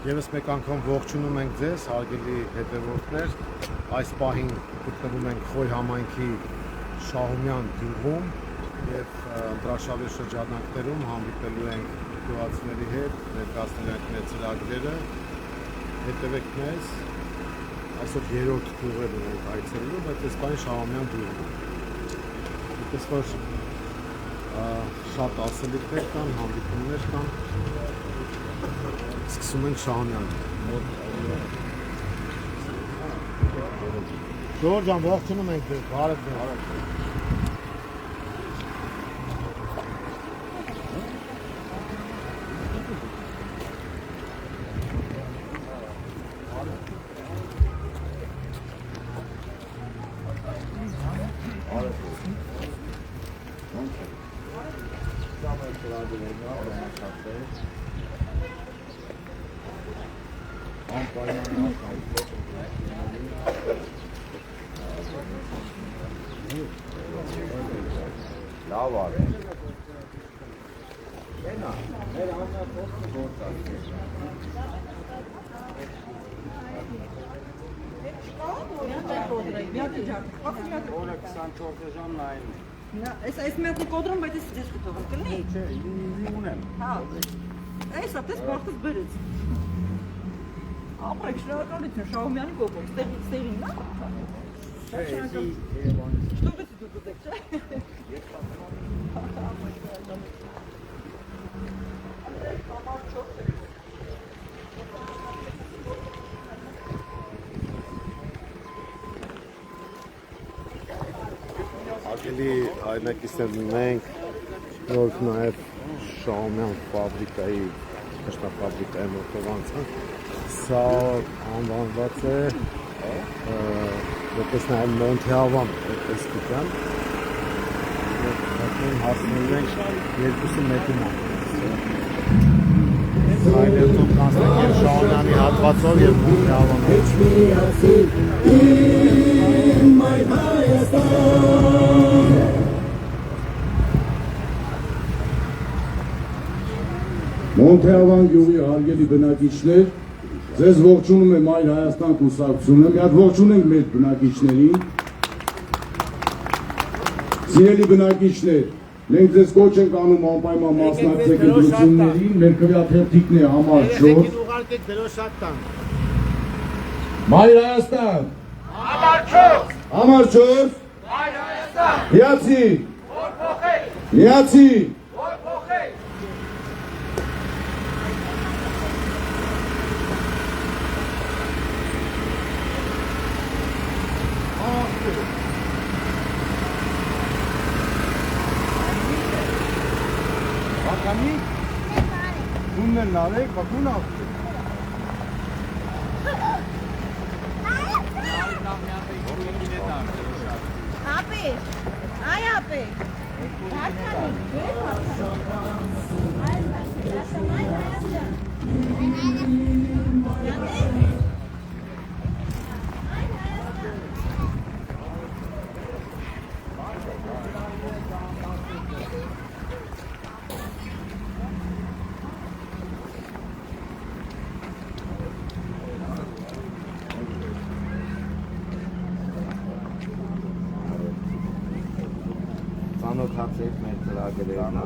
Եվս մեկ անգամ ողջունում ենք ձեզ, հարգելի հետևորդներ, այս պահին գտնվում ենք Խոյ համայնքի Շահումյան գյուղում եւ ընտրաշավի շրջանակներում հանդիպելու ենք գյուղացիների հետ, ներկայացնել ենք մեր ծրագրերը, հետևեք մեզ, այսօր երրորդ գյուղերն ենք այցելելու, բայց այս պահին Շահումյան գյուղում։ Այդպես որ շատ ասելիքներ կան, հանդիպումներ կան։ Սկսում ենք Շահումյան։ Ժողովուրդ ջան, ողջունում ենք ձեզ, բարև ձեզ։ Լավ արի։ Օրը 24 ժամն այն է։ Այս մեկի կոդրում, բայց ես ձեզ կտողում կլնի։ Չէ, ունեմ։ Հա, այս ապտես բաղթս բրեց։ Ապրեք շնորհակալություն Շահումյանի կողմից, ստեղին նա։ Չէ, էսի Երևանից։ Շտովից դուք ուտեք, չէ։ Հարգելի հայրենակիցներ, մենք նոր նաև Շահումյան ֆաբրիկայի, կշտաֆաբրիկայի մոտով անցանք, սա անվանված է որպես նաև Մոնթեավան տեսկության և հասնելու ենք երկուսը մեկի մոտ։ Այն երթով կանցնենք և Շահումյանի հատվածով և Մոնթեավան գյուղի հարգելի բնակիչներ, ձեզ ողջունում է Մայր Հայաստան կուսակցությունը, մի հատ ողջունենք մեր բնակիչներին։ Սիրելի բնակիչներ, մենք ձեզ կոչ ենք անում անպայման մասնակցեք ընտրություններին, մեր քվեաթերթիկն է համար 4։ ուղարկեք դրոշակ տան։ Մայր Հայաստան։ Համար 4։ Համար 4։ Մայր Հայաստան։ Միացի։ Որ փոխել։ Միացի։ Որ փոխել։ Բականի։ Դունն են նարեք, բակուն ավտի։ Ապի, այ ապի։ Ծանոթացեք մեր ծրագրերն,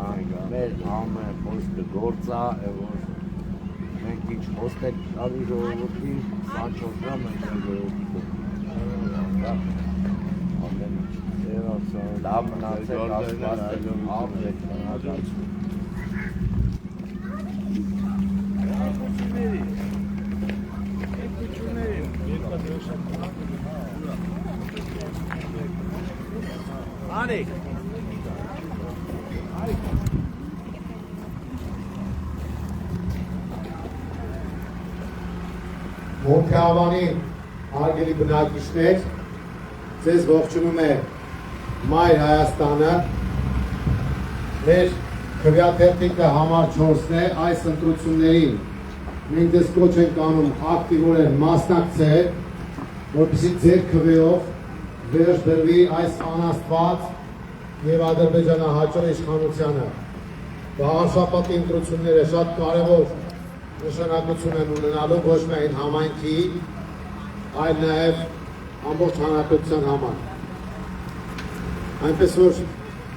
մեր ամեն խոսքը գործա, որ մենք ինչ խոստեք արի ժողովրդին, 24 ժամ ենք ժողովրդին։ Ամեն ինչ։ Լավ մնացեք, ասպասեք, ապրեք, մնացեք։ Անիկ։ Մոնթեավանի հարգելի բնակիչներ, ձեզ ողջունում է Մայր Հայաստանը, մեր քվեաթերթիկը համար 4-ն է, այս ընտրություններին մենք ձեզ կոչ ենք անում ակտիվորեն մասնակցել, որպեսզի ձեր քվեով վերջ դրվի այս անաստված եւ ադրբեջանահաճո իշխանությանը։ Վաղաշաբաթի ընտրությունները շատ կարևոր նշանակություն են ունենալու ոչ միայն համայնքի, այլ նաև ամբողջ հանրապետության համար։ Այնպես որ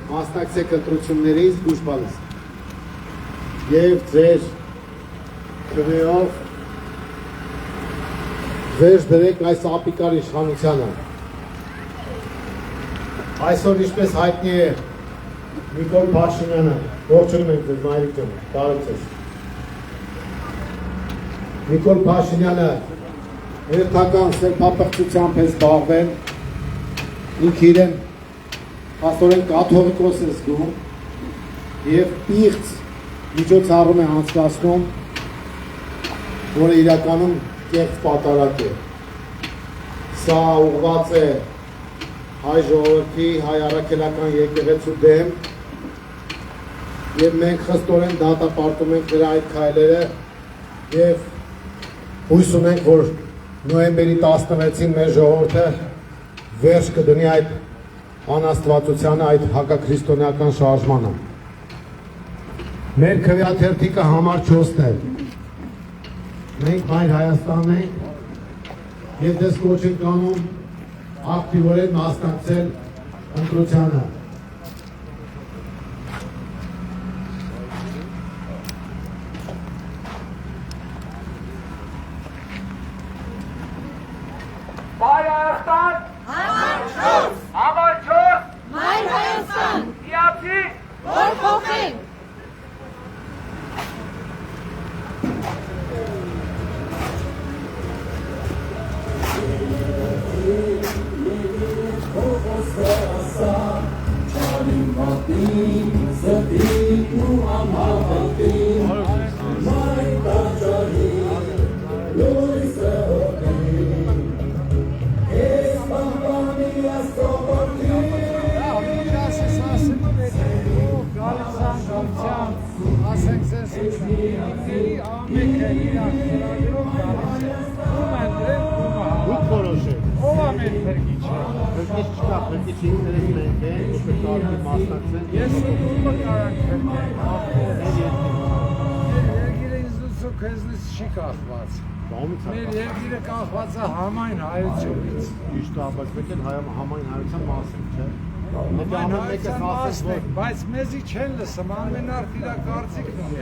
մասնակցեք ընտրություններից դուրս բալիս և ձեր քվեով վերջ դրեք այս ապիկար իշխանությանը։ Այսօր ինչպես հայտնի է Նիկոլ Փաշինյանը, ողջունում ենք ձեզ մայրիկ ջան, բարև ձեզ։ Նիկոլ Փաշինյանը հերթական սրբապղծությամբ է զբաղվել, ինքը իրեն աստորեն կաթողիկոս է զգում և պիղծ միջոցառում է անցկացնում, որը իրականում կեղծ պատարակ է։ Սա ուղղված է հայ ժողովրդի, հայ առաքելական եկեղեցու դեմ և մենք խստորեն դատապարտում ենք նրա այդ քայլերը և հույս ունենք, որ նոյեմբերի 16-ին մեր ժողովուրդը վերջ կդնի այդ անաստվածությանը, այդ հակաքրիստոնեական շարժմանը։ Մեր քվեաթերթիկը համար 4-ն է։ Մենք Մայր Հայաստանն ենք և դες կոչ ենք անում ակտիվորեն մասնակցել ընտրությանը։ Մայր Հայաստան, համար 4, Մայր Հայաստան, իացի, որ փոխենք։ Չի կախված։ Մեր երկիրը կախված է համայն հայությունից։ Ճիշտ է, բայց մենք էլ համայն հայության մասին, չէ՞։ Համայն հայության մասն ենք, բայց մեզի չեն լսում, ամեն արդ իր կարծիքն ունի։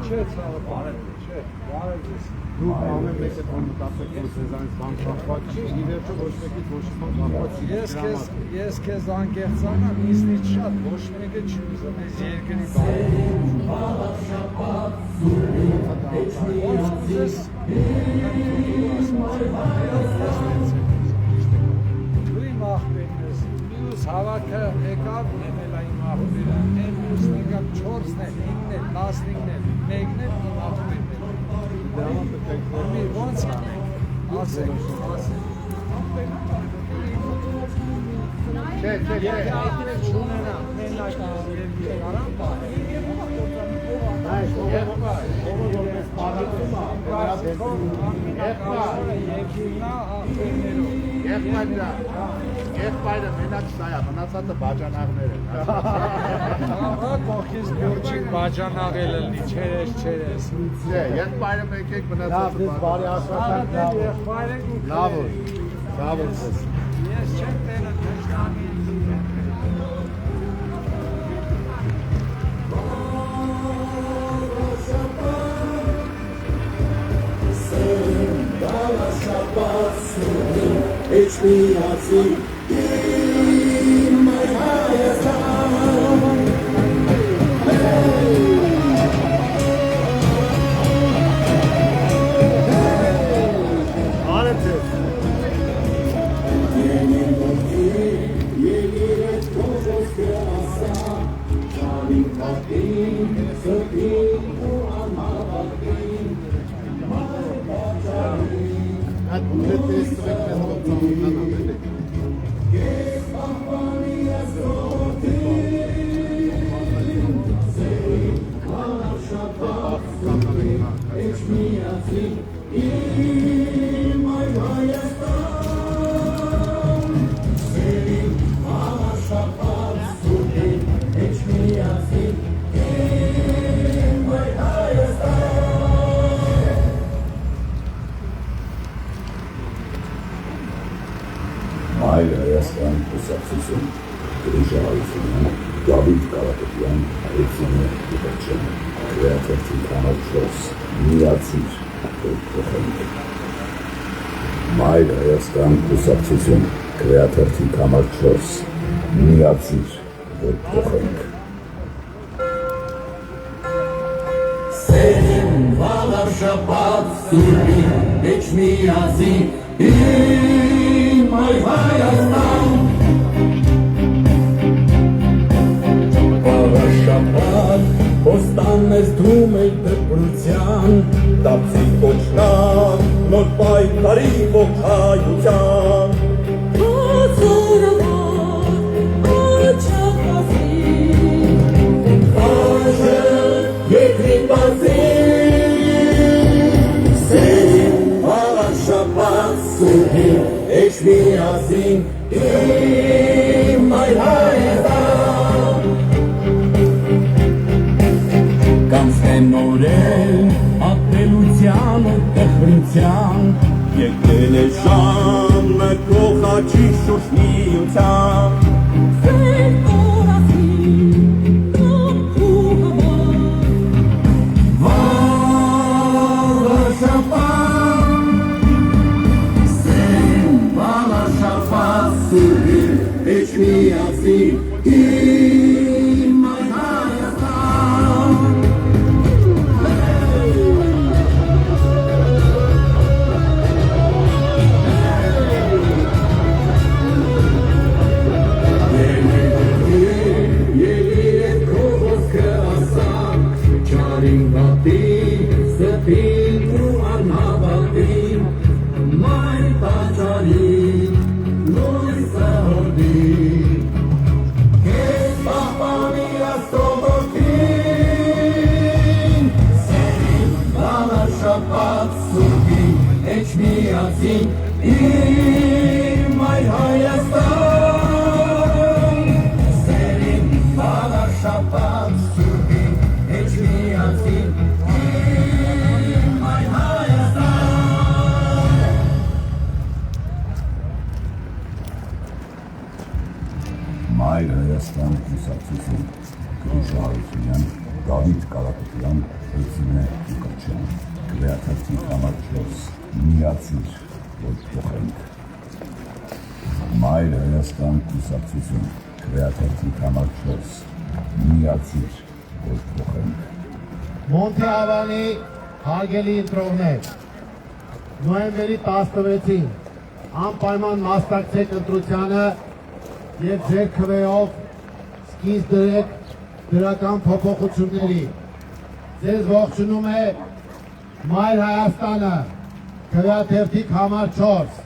Չէ, ցավը բարև, չէ, բարև ես։ Դուք ամեն մեկը որ մտածեք, որ ձեզանից բան կախված չի, ի վերջո ոչ մեկից ոչ մի բան կախված չի։ Ես քեզ անկեղծանամ, ինձնից շատ ոչ մեկը չի ուզում այս երկրի Դու իմ աղբերն ես, մյուս հավաքը եկավ, եմել այն աղբերը, են մյուսն եկավ 4-ն է, 5-ն է, 15-ն է, 1-ն է, իմ աղբերն է։ Ոնց անենք, ասենք, Եթե այդինը չունենամ, մենակ երկիր արամ պահել։ Եղբայրը մենակ սա է, մնացածը բաժանաղներ են։ Աղա կողքից բուրջիկ բաժանաղել լինի, չերես։ Չէ, եղբայրը մեկ եք մնացածը բաժանաղներ։ Լավ որ, լավ որ ձեզ։ Ես չեմ տենը թշնամի։ թերթի համաչոս միացիր, որ փոխենք։ Մայր Հայաստան կուսակցություն քվեաթերթի համաչոս միացիր, որ փոխենք։ Սերին վաղար շապատ սուրբի մեջ միացի իմ այ Հայաստան Վաղար շապատ ոստան ես դում է դպրության դապսի կոչնան նոր պայքարի ողջայության Երկրին բազին Սերին վաղար շապատ սուրհին Էջ միասին իմ այ Հայաստան Կանցնեն նորել ապրելության ու տխրության Եկել է ժամը կողաչի շոշնիության Սեր Մայր Հայաստան կուսակցություն Գրիշ Հարությունյան, Դավիթ Կարապետյան, Էրզինե Ուկաչյան, քվեաթերթի համաչոս միացիր, որ փոխենք։ Մայր Հայաստան կուսակցություն քվեաթերթի համաչոս միացիր, որ փոխենք։ Մոնտեավանի հարգելի ընտրողներ, նոյեմբերի 16-ին անպայման մասնակցեք ընտրությանը և ձեր քվեով սկիզբ դրեք դրական փոփոխությունների։ Ձեզ ողջունում է Մայր Հայաստանը, քվեաթերթի համար 4։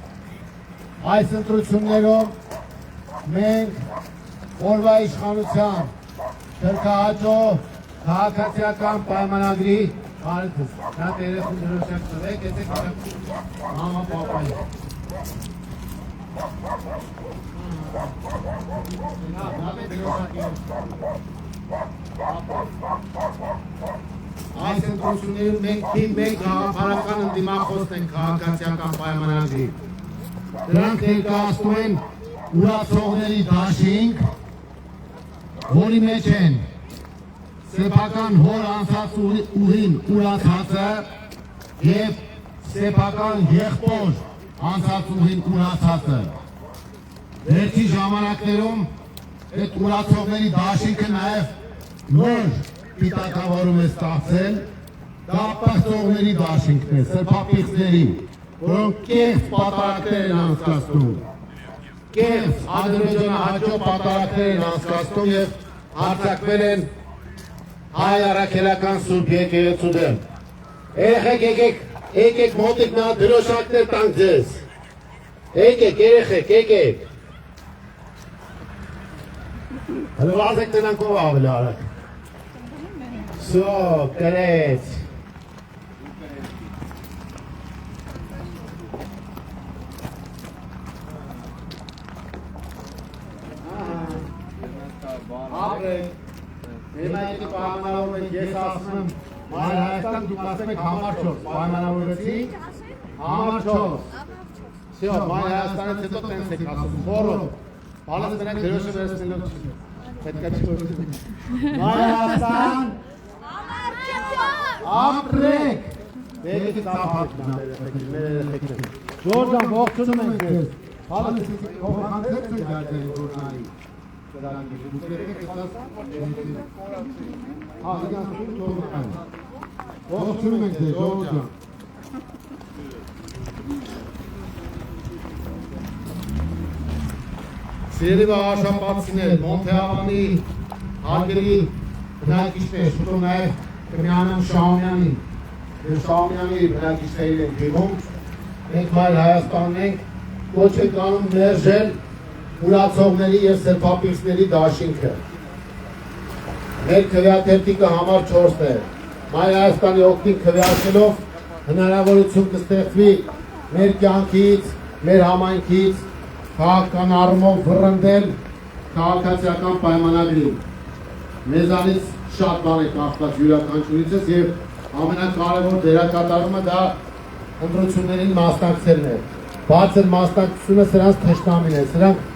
Այս ընտրություններով մենք օրվա իշխանության թրքահաճո քաղաքացիական պայմանագրի հարցս, նա տերեխուն դրոշակ տվեք, եսեք մամա պապայի։ Այս ընտրություններում մենք թիմ մեկ գաղափարական ընդդիմախոսն ենք քաղաքացիական պայմանագրի։ Դրանք ներկայացնում են ուրացողների դաշինք, որի մեջ են սեփական հոր անցած ուղին ուրացածը և սեփական եղբոր անցած ուղին ուրացածը։ Վերջի ժամանակներում այդ ուրացողների դաշինքը նաև նոր պիտակավորում է ստացել, դա պահծողների դաշինքն է, սրբապիղծների, որոնք կեղծ պատարակներ են անցկացնում, կեղծ ադրբեջանահաճո պատարակներ են անցկացնում և հարձակվել են հայ առաքելական սուրբ եկեղեցու դեմ։ Երեխեք, եկեք մոտիկ նա դրոշակներ տանք ձեզ։ Եկեք, երեխեք, եկեք։ Հələ վազեք տնանք ով ավելի արակ։ Սո, կրեց։ Ապրեք, հիմա եկի պայմանավորում ենք, ես ասում եմ, Մայր Հայաստան դուք ասում եք համար 4, պայմանավորեցի, համար 4։ Սյո, Մայր Հայաստանից հետո տենց եք ասում, խորով, բալաս մենակ դրոշը վերցնելով չիմ, պետք է չկորսում։ Մայր Հայաստան, համար 4։ Ապրեք։ Եկեք ծափարքն մեր երեխեքին։ Ժորժան ողջունում ենք ձեզ։ Հալը հողանցեք ջաջերի դուրնայի։ Ողջունում ենք ձեզ Ժորժան։ Սիրելի աշապատցիներ, Մոնթեավանի հարգելի բնակիչներ, շուտով նաև կմիանան Շահումյանին եւ Շահումյանի բնակիչներին ենք դիմում։ Մենք Մայր Հայաստանն ենք, ոչ ենք անում մերժել ուրացողների եւ սրբապիցների դաշինքը։ Մեր քվեաթերթիկը համար 4-ն է։ Մայր Հայաստանի օգտին քվեարկելով հնարավորություն կստեղծվի մեր կյանքից, մեր համայնքից քաղաքական առումով վռնդել քաղաքացիական պայմանագրին։ Մեզանից շատ բան է կախված յուրաքանչյուրիցս եւ ամենակարևոր դերակատարումը դա ընտրություններին մասնակցելն է։ Բացր մասնակցությունը սրանց թշնամին է, սրանք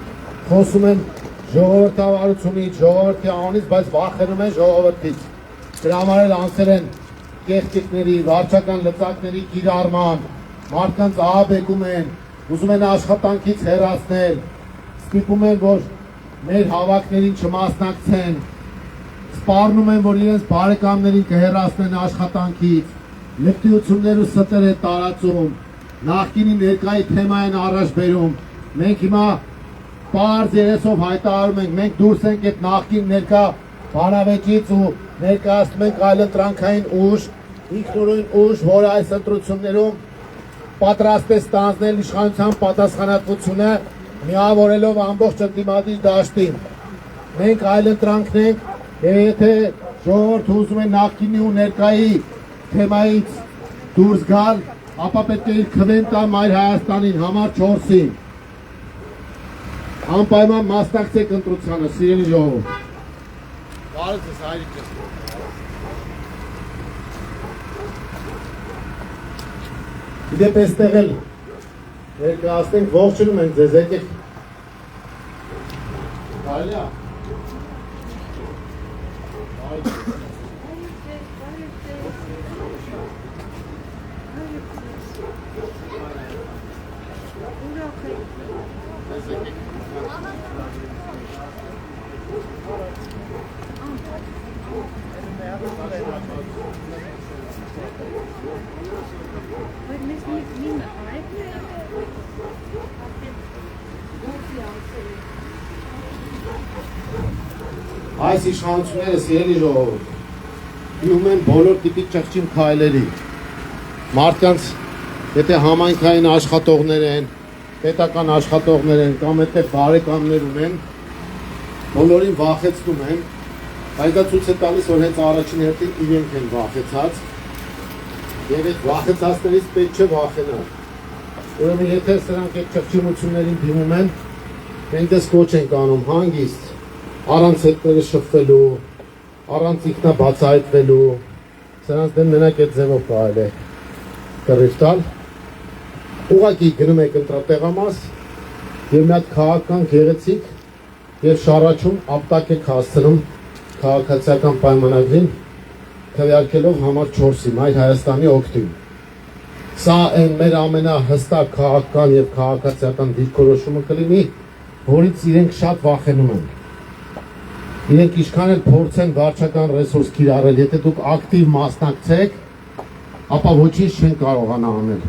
խոսում են ժողովրդավարությունից, ժողովրդի անունից, բայց վախենում են ժողովրդից։ Դրա համար էլ անցել են կեղտիկների, վարչական լծակների կիրառման, մարդկանց ահաբեկում են, ուզում են աշխատանքից հեռացնել, ստիպում են, որ մեր հավաքներին չմասնակցեն, սպառնում են, որ իրենց բարեկամներին կհեռացնեն աշխատանքից, լկտիություններ ու ստեր է տարածում, նախկինի ներկայի թեմա են առաջ բերում, մենք հիմա պարզ երեսով հայտարարում ենք, մենք դուրս ենք այդ նախկին ներկա բանավեճից ու ներկայացնում ենք այլընտրանքային ուժ, ինքնուրույն ուժ, որը այս ընտրություններում պատրաստ է ստանձնել իշխանության պատասխանատվությունը, միավորելով ամբողջ ընդդիմադիր դաշտին։ Մենք այլընտրանքն ենք, եւ եթե ժողովուրդը ուզում է նախկինի ու ներկայի թեմայից դուրս գալ, ապա պետք է իր քվեն տա Մայր Հայաստանին համար 4-ին։ Անպայման մասնակցեք ընտրությանը, սիրելի ժողովուրդ։ Բարև ձեզ, հայրիկս։ Իդեպ էստեղ էլ ներկայացնենք, ողջունում ենք ձեզ, եկեք։ Կարելի է։ Այս իշխանությունները, սիրելի ժողովուրդ, դիմում են բոլոր տիպի ճղճիմ քայլերի։ Մարդկանց, եթե համայնքային աշխատողներ են, պետական աշխատողներ են, կամ եթե բարեկամներ ունեն, բոլորին վախեցնում են, բայց դա ցույց է տալիս, որ հենց առաջին հերթին իրենք են վախեցած, եւ այդ վախեցածներից պետք չէ վախենալ։ Ուրեմն եթե սրանք այդ ճղճիմություններին դիմում են, մենք դες կոչ ենք անում հանգիստ, առանց հետները շփվելու, առանց ինքնաբացահայտվելու, սրանց դեմ մենակ այդ ձևով կարելի է կռիվ տալ։ Ուղղակի գնում եք ընտրատեղամաս եւ մի հատ քաղաքական գեղեցիկ եւ շարաչուն ապտակ եք հասցնում քաղաքացիական պայմանագրին քվեարկելով համար 4-ի Մայր Հայաստանի օգտին։ Սա այն մեր ամենահստակ քաղաքական եւ քաղաքացիական դիրքորոշումը կլինի, որից իրենք շատ վախենում են։ Իրենք ինչքան էլ փորձեն վարչական ռեսուրս կիրառել, եթե դուք ակտիվ մասնակցեք, ապա ոչինչ չեն կարողանա անել։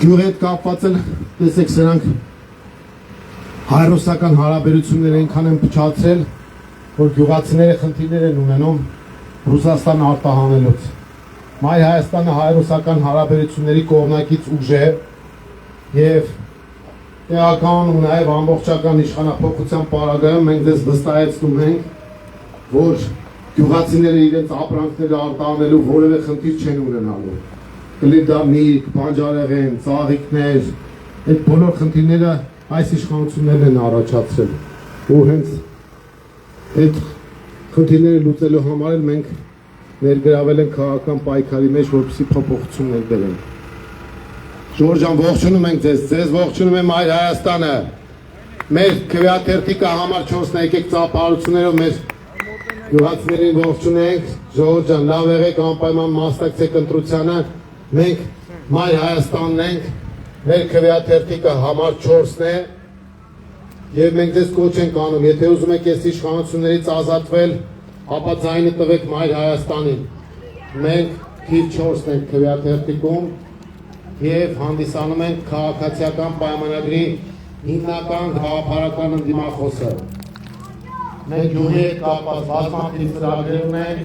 Գյուղի հետ կապված էլ, տեսեք, սրանք հայ-ռուսական հարաբերությունները այնքան են փչացրել, որ գյուղացիները խնդիրներ են ունենում Ռուսաստան արտահանելուց։ Մայր Հայաստանը հայ-ռուսական հարաբերությունների կողմնակից ուժ է եւ տեղական ու նաև ամբողջական իշխանափոխության պարագայում մենք դες վստահեցնում ենք, որ գյուղացիները իրենց ապրանքները արտահանելու որևէ խնդիր չեն ունենալու։ Կլինի դա միրգ, բանջարեղեն, ծաղիկներ, այդ բոլոր խնդիրները այս իշխանություններն են առաջացրել։ Ու հենց այդ խնդիրները լուծելու համար էլ մենք ներգրավել ենք քաղաքական պայքարի մեջ, որպեսզի փոփոխություններ բերենք։ Ժորժան, ողջունում ենք ձեզ, ձեզ ողջունում է Մայր Հայաստանը, մեր քվեաթերթիկը համար 4-ն է, եկեք ծափարություններով մեր Գյուղացիներին ողջունենք, ժողովուրդ ջան, լավ եղեք, անպայման մասնակցեք ընտրությանը, մենք Մայր Հայաստանն ենք, մեր քվեաթերթիկը համար 4-ն է, եւ մենք ձեզ կոչ ենք անում, եթե ուզում եք այս իշխանություններից ազատվել, ապա ձայնը տվեք Մայր Հայաստանին։ Մենք թիվ 4-ն ենք քվեաթերթիկում եւ հանդիսանում ենք քաղաքացիական պայմանագրի հիմնական գաղափարական ընդդիմախոսը։ Մենք յուղի հետ կապված բազմաթիվ ծրագրեր ունենք,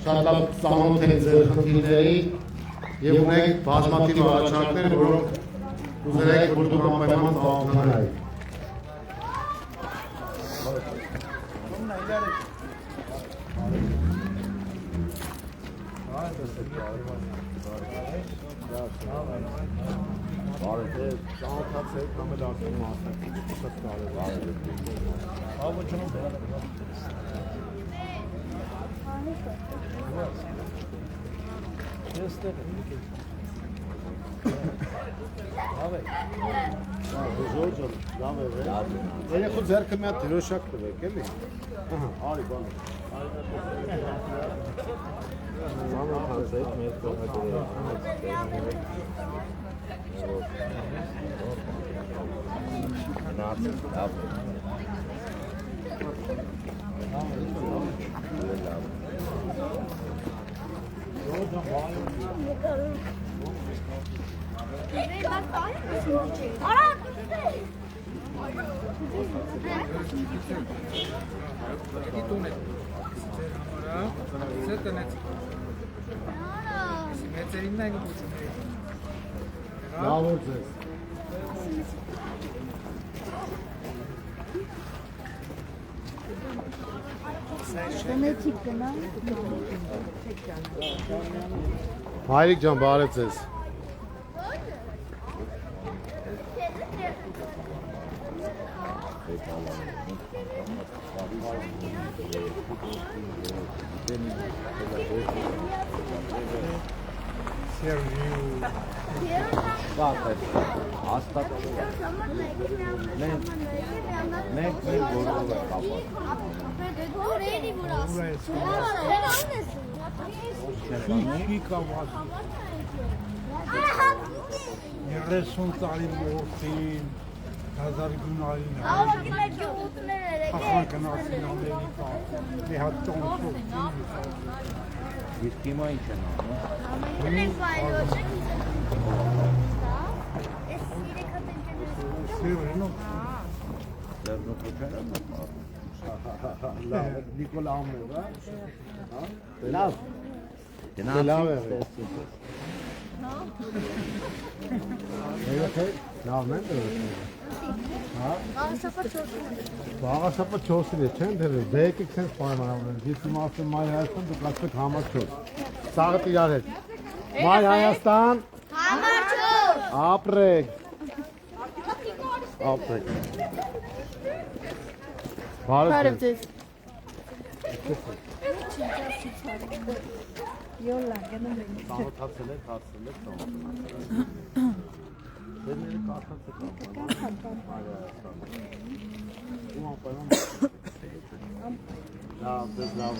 շատ լավ ծանոթ ենք ձեր խնդիրների եւ ունենք բազմաթիվ առաջարկներ, որոնք ուզենք, որ դուք անպայման ծանոթանայիք։ Բարև, Ծանոթացեք, կամ էլ արդեն մասնակցեք, շատ կարևոր է։ Երեխու ձեռքը մի հատ դրոշակ տվեք, էլի։ Ահա, արի բան։ ծանոթացեք մեր կողմերը։ Գնացեք, լավ։ Գիտուն է։ Ձեր տնեց։ Մեծերին նայ գուցե։ Լավ որ ձեզ։ Հայրիկ ջան, բարև ձեզ։ Հաստատ մենք գործով ենք կապված։ Երեսուն տարի որդին, հազար գունարին հախանքնացին Ամերիկա, մի հատ տոնսով Իսկ հիմա ինչ են անում։ սիրնով Նիկոլ Ամեր, հա? Լավ։ Լավ է։ Լավ են դրել։ Հա? Բաղասապը 4-ին է, չեն դրել, դե եկեք սենց պայմանավորել, ես իմ ասեմ Մայր Հայաստան, դուք ասեք համար 4։ Սաղըտ իրար հետ։ Մայր Հայաստան։ Համար 4։ Ապրեք։ Ապրեք։ Բարև ձեզ։ Յոլա, գնում եմ։ Ծանոթացել եք, հարցել եք, Դերները կասացեք անպայման։ Ու անպայման։ Լավ, դες լավ։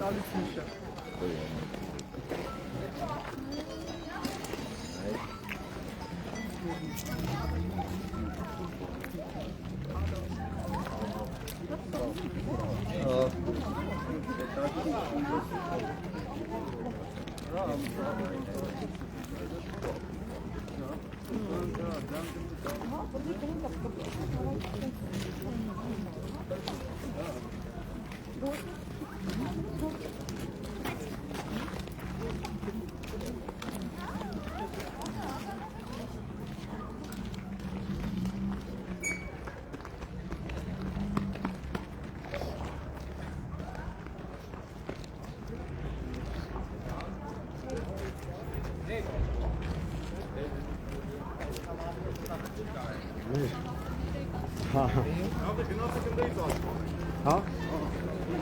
Կալություն շատ։ Հա?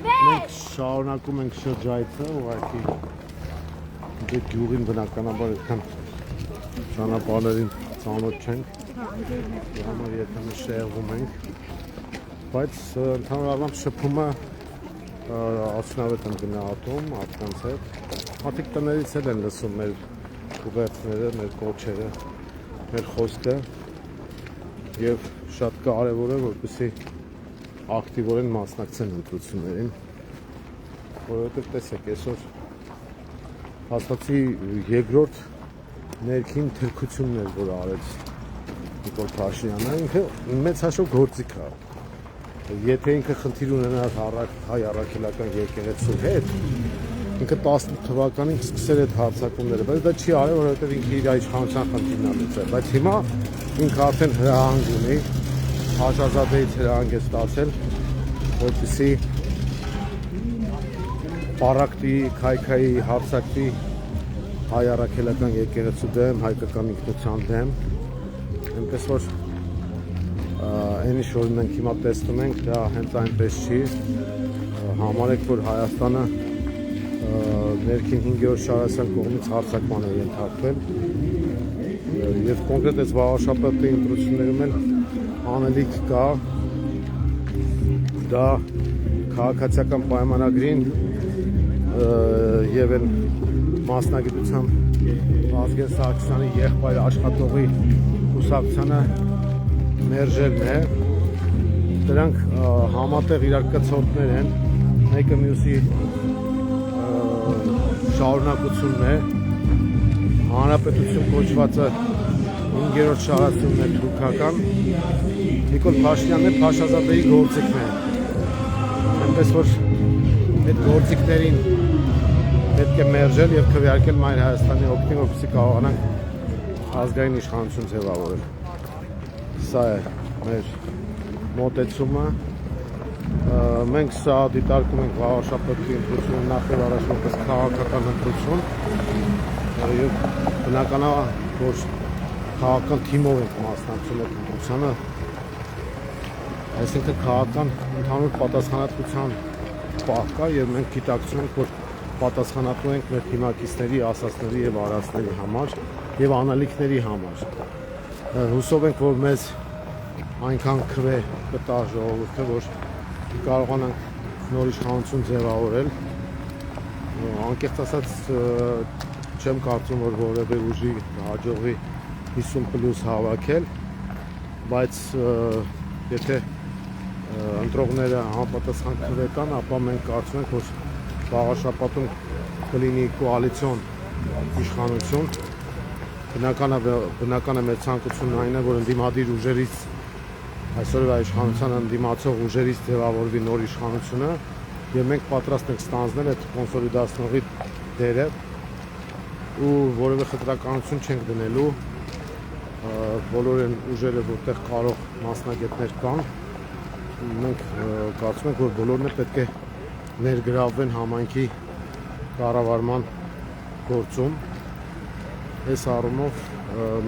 Մենք շարունակում ենք շրջայցը, ուղղակի դե գյուղին բնականաբար այդքան ճանապարհներին ծանոթ չենք։ Համար եթե մենք շեղվում ենք, բայց ընդհանուր առմամբ շփումը արդյունավետ են գնահատում մարդկանց հետ։ Մարդիկ տներից էլ են լսում մեր ուղերձները, մեր կոչերը, մեր խոսքը եւ շատ կարեւոր է որպեսզի ակտիվորեն մասնակցեն ընտրություններին, որովհետեւ տեսեք այսօր հաստատի երկրորդ ներքին թրքությունն էր, որ արեց Նիկոլ Փաշինյանը, ինքը մեծ հաշվով գործիք է։ Եթե ինքը խնդիր ունենար հայ առաքելական եկեղեցու հետ, ինքը 18 թվականին սկսել այդ հարձակումները, բայց դա չի արել, որովհետև ինքը իր իշխանության խնդիրն է լուծել։ Բայց հիմա ինքը արդեն հրահանգ ունի, Հաշազադեից հրահանգ է ստացել, որպեսզի պարակտի, քայքայի, հարձակվի հայ առաքելական եկեղեցու դեմ, հայկական ինքնության դեմ, այնպես որ այն ինչ որ մենք հիմա տեսնում ենք, դա հենց այնպես չի, համարեք, որ Հայաստանը ներքին 5-րդ Շարասյան կողմից հարձակման է ենթարկվել եւ կոնկրետ այս վաղաշաբթի ընտրություններում էլ անելիք կա, դա քաղաքացիական պայմանագրին եւ այն մասնագիտությամբ Վազգեն Սարգսյանի եղբայր աշխատողի կուսակցությանը մերժելն է, դրանք համատեղ իրար կցորդներ են, մեկը մյուսի շարունակությունն է, հանրապետություն կոչվածը 5-րդ շարասյունն է թուրքական, Նիկոլ Փաշինյանն է Փաշազադեի գործիքն է, այնպես որ այդ գործիքներին պետք է մերժել եւ քվեարկել Մայր Հայաստանի օգտին, որպեսզի կարողանանք ազգային իշխանություն ձևավորել։ Սա է մեր մոտեցումը։ Մենք սա դիտարկում ենք վաղաշաբթի ընտրությունը նախ եւ առաջ որպես քաղաքական ընտրություն եւ բնական է, որ քաղաքական թիմով ենք մասնակցում այդ ընտրությանը, այսինքն քաղաքական ընդհանուր պատասխանատվության պահ կա եւ մենք գիտակցում ենք, որ պատասխանատու ենք մեր թիմակիցների, ասածների եւ արածների համար եւ անալիքների համար։ Հուսով ենք, որ մեզ այնքան քվե կտա ժողովուրդը, որ կարողանանք նոր իշխանություն ձևավորել։ Անկեղծ ասած չեմ կարծում, որ որևէ ուժի հաջողվի 50+ հավաքել, բայց եթե ընտրողները համապատասխան քվե տան, ապա մենք կարծում ենք, որ վաղաշաբաթում կլինի կոալիցիոն իշխանություն։ Բնական է մեր ցանկությունն այն է, որ ընդդիմադիր ուժերից այսօրվա իշխանության ընդդիմացող ուժերից ձևավորվի նոր իշխանությունը եւ մենք պատրաստ ենք ստանձնել այդ կոնսոլիդացնողի դերը ու որևէ խտրականություն չենք դնելու, բոլոր այն ուժերը, որտեղ կարող մասնագետներ կան, մենք կարծում ենք, որ բոլորն է պետք է ներգրավվեն համայնքի կառավարման գործում։ Այս առումով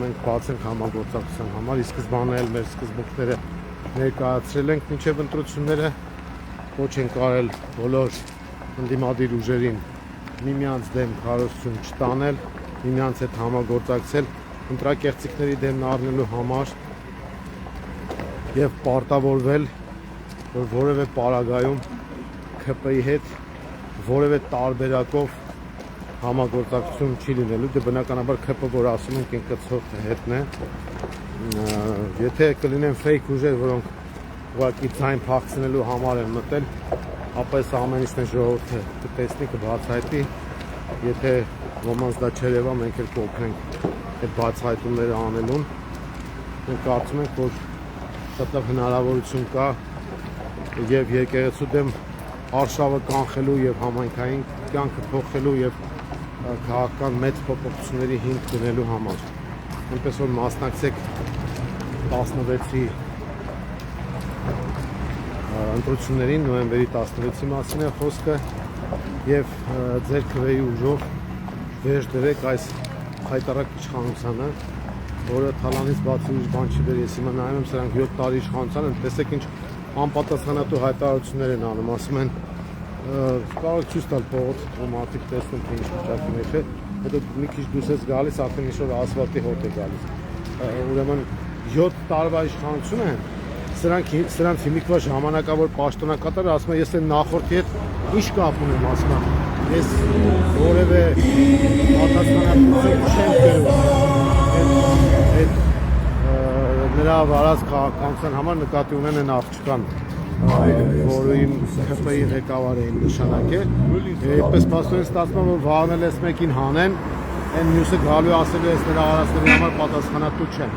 մենք բաց ենք համագործակցության համար, ի սկզբանե էլ մեր սկզբունքները ներկայացրել ենք մինչև ընտրությունները, ոչ ենք արել բոլոր ընդդիմադիր ուժերին միմյանց դեմ քարոզություն չտանել, միմյանց հետ համագործակցել ընտրակեղծիքների դեմն առնելու համար եւ պարտավորվել, որ որևէ պարագայում ՔՊ-ի հետ որևէ տարբերակով համագործակցություն չի լինելու, դե բնականաբար ՔՊ, որ ասում ենք կցորդը հետն է, եթե կլինեն ֆեյք ուժեր, որոնք ուղղակի ձայն փախցնելու համար են մտել, ապա այս ամեն ինչն է ժողովուրդը կտեսնի, կբացահայտի, եթե ոմանց դա չերևա, մենք էլ կօգնենք այդ բացահայտումները անելուն։ Մենք կարծում ենք, որ շատ լավ հնարավորություն կա եւ եկեղեցու դեմ արշավը կանխելու եւ համայնքային կյանքը փոխելու եւ քաղաքական մեծ փոփոխությունների հիմք դնելու համար։ Այնպես որ մասնակցեք 16-ի ընտրություններին, նոյեմբերի 16-ի մասին է խոսքը եւ ձեր քվեի ուժով վերջ դրեք այս հայտարարակ իշխանությանը, որը թալանից բացի ուրիշ բան չի դեր։ Ես հիմա նայում եմ սրանք 7 տարի իշխանության են, տեսեք ինչ անպատասխանատու հայտարարություններ են անում, ասում են կարող ցույց տալ փողոցը, որ մարդիկ տեսնում թե ինչ վիճակի մեջ է, հետո մի քիչ դուրս ես գալիս, արդեն ինչ որ ասֆալտի հոտ է գալիս։ Ուրեմն 7 տարվա իշխանություն է, Սրանց հիմիկվա ժամանակավոր պաշտոնակատարը ասում է ես այն նախորդի հետ ինչ կապ ունեմ ասում ես որևէ պատասխանատվություն չեմ կրում նրա վարած քաղաքականության համար նկատի ունեն այն աղջկան որը իմ ՀՊ-ի ղեկավար էին նշանակել այդպես փաստորեն ստացվում որ վաղն էլ մեկին հանեն այն մյուսը գալու ասելու ես նրա արածների համար պատասխանատու չեմ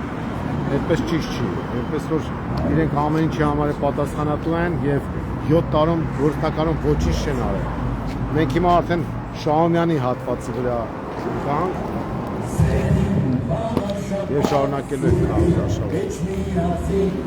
այդպես ճիշտ չի այդպես որ իրենք ամեն ինչի համար պատասխանատու են եւ 7 տարում գործնականում ոչինչ չեն արել մենք հիմա արդեն Շահումյանի հատվածի վրա կանք եւ շարունակելու ենք նրա աշխատանքը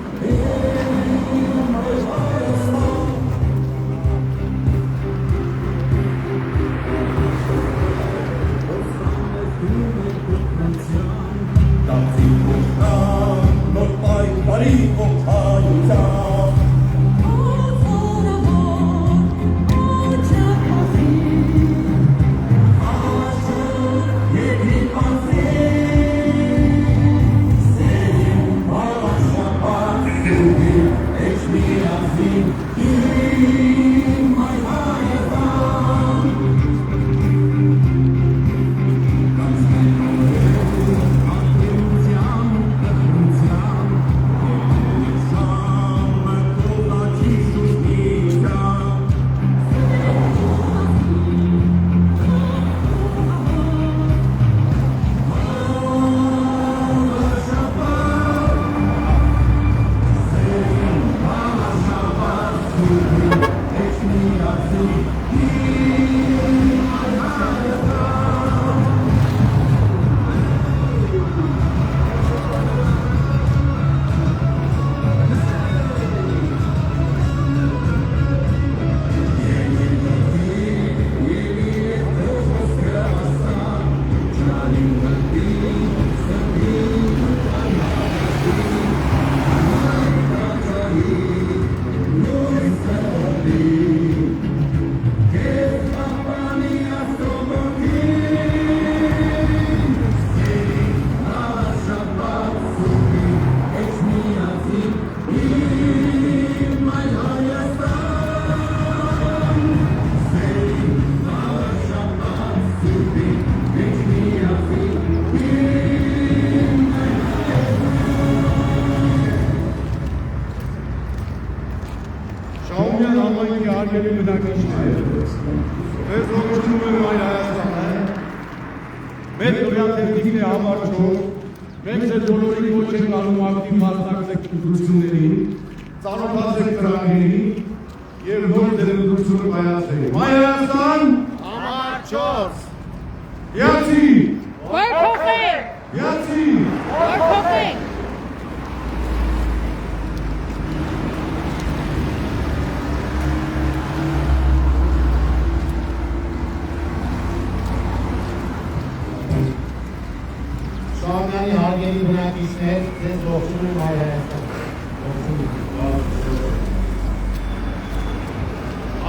Շահումյանի հարգելի բնակիչներ, ձեզ ողջունում եմ Հայ Հայաստան։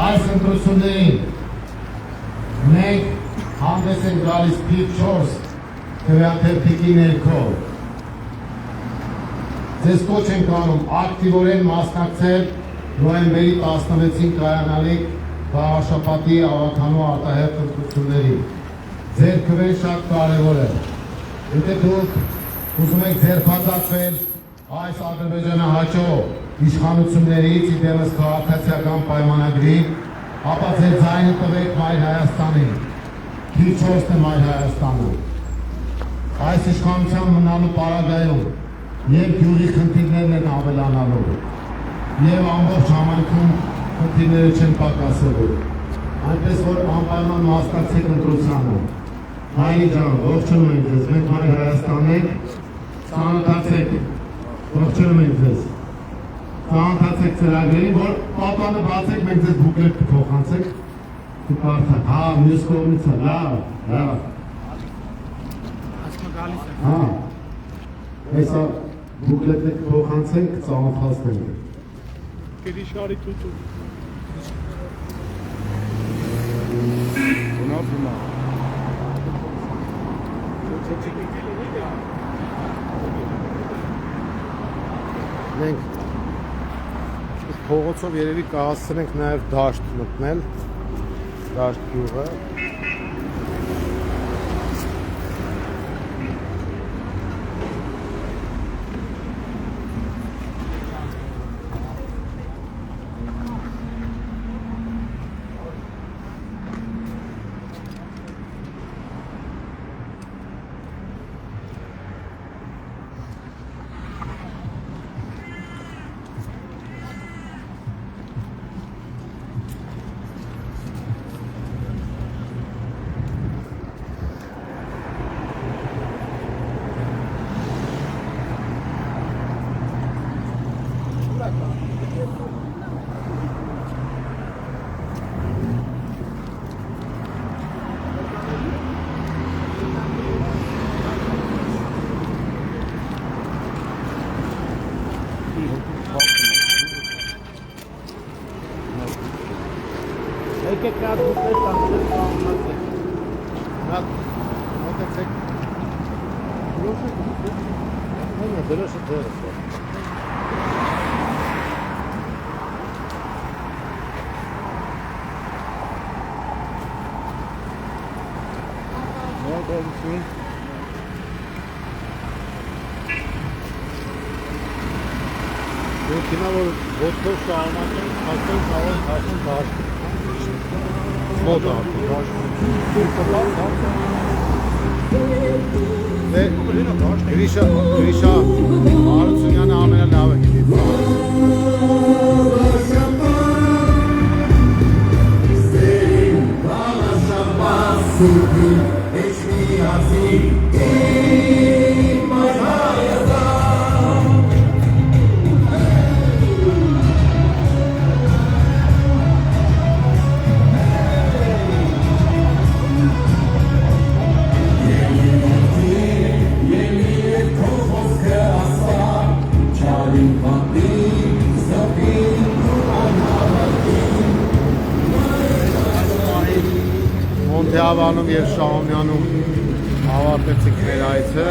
Այս ընտրություններին մենք հանդես ենք գալիս թիվ 4 քվեաթերթիկի ներքո։ Ձեզ կոչ ենք անում ակտիվորեն մասնակցել նոյեմբերի 16-ին կայանալիք Վաղաշապատի ավականու արտահերթ ընտրություններին։ Ձեր քվեն շատ կարևոր է։ Եթե դուք ուզում եք ձերբազատվել այս ադրբեջանահաճո իշխանություններից իդեմս քաղաքացիական պայմանագրի, ապա ձեր ձայնը տվեք Մայր Հայաստանին, թիվ 4-ն է Մայր Հայաստանը։ Այս իշխանության մնալու պարագայում և գյուղի խնդիրներն են ավելանալու, և ամբողջ համայնքում խնդիրները չեն պակասելու, այնպես որ անպայման մասնակցեք ընտրությանը։ Հայնի ջան, ողջունում ենք ձեզ, մենք Մայր Հայաստան ենք, ծանոթացեք, ողջունում ենք ձեզ, ծանոթացեք ծրագրերին, որ պատանը բացեք, մենք ձեզ բուկլետ կփոխանցենք, կկարդակ, հա, մյուս կողմից է, լավ, հա, հեսա բուկլետը կփոխանցենք, ծանոթացնենք։ Կերիշարի թութու։ Մենք փողոցով երևի կհասցնենք նաև դաշտ մտնել, դաշտ գյուղը։ Եկեք կար դուքներ տանցել կաղմացեք։ Նատ, մոտեցեք։ Դրոշը դուքներ։ Հենը դրոշը դրս է։ Նոտ էլսին։ Դուք ինա որ ոտքով շարունակեն, հասեն կարող հասեն դաշտ։ Մոտ Գրիշա Հարությունյանը ամենալավը Մոնտեավանում և Շահումյանում ավարտեցինք մեր այցը,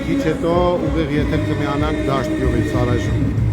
քիչ հետո ուղիղ եթեր կմիանանք դաշտ գյուղից առայժմ։